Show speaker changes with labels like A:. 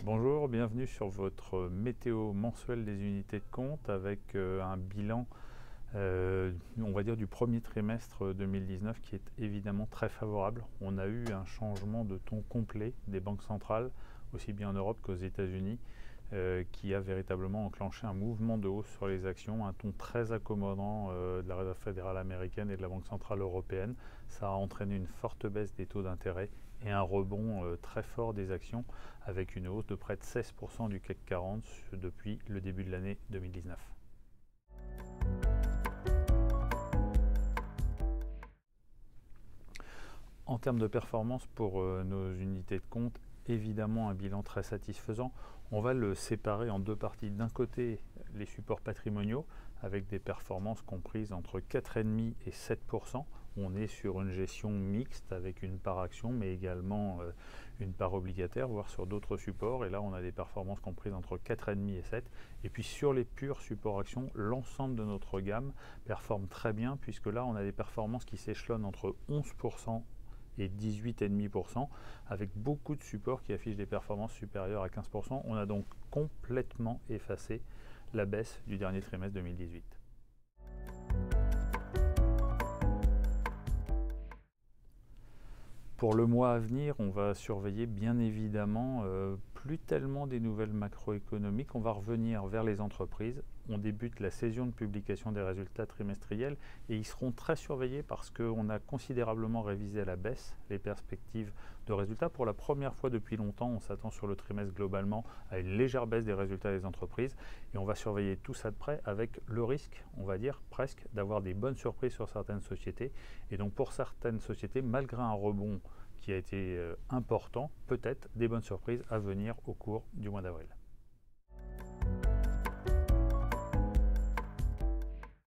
A: Bonjour, bienvenue sur votre météo mensuelle des unités de compte avec un bilan, on va dire, du premier trimestre 2019 qui est évidemment très favorable. On a eu un changement de ton complet des banques centrales, aussi bien en Europe qu'aux États-Unis, qui a véritablement enclenché un mouvement de hausse sur les actions, un ton très accommodant de la Réserve fédérale américaine et de la Banque centrale européenne. Ça a entraîné une forte baisse des taux d'intérêt et un rebond très fort des actions avec une hausse de près de 16% du CAC 40 depuis le début de l'année 2019. En termes de performance pour nos unités de compte, évidemment un bilan très satisfaisant. On va le séparer en deux parties. D'un côté, les supports patrimoniaux avec des performances comprises entre 4,5 et 7%. On est sur une gestion mixte avec une part action mais également une part obligataire, voire sur d'autres supports. Et là, on a des performances comprises entre 4,5 et 7. Et puis sur les purs supports actions, l'ensemble de notre gamme performe très bien puisque là, on a des performances qui s'échelonnent entre 11% et 18,5%, avec beaucoup de supports qui affichent des performances supérieures à 15%. On a donc complètement effacé la baisse du dernier trimestre 2018. Pour le mois à venir, on va surveiller bien évidemment plus tellement des nouvelles macroéconomiques, on va revenir vers les entreprises. On débute la saison de publication des résultats trimestriels et ils seront très surveillés parce qu'on a considérablement révisé à la baisse les perspectives de résultats. Pour la première fois depuis longtemps, on s'attend sur le trimestre globalement à une légère baisse des résultats des entreprises et on va surveiller tout ça de près avec le risque, on va dire presque, d'avoir des bonnes surprises sur certaines sociétés. Et donc pour certaines sociétés, malgré un rebond qui a été important, peut-être des bonnes surprises à venir au cours du mois d'avril.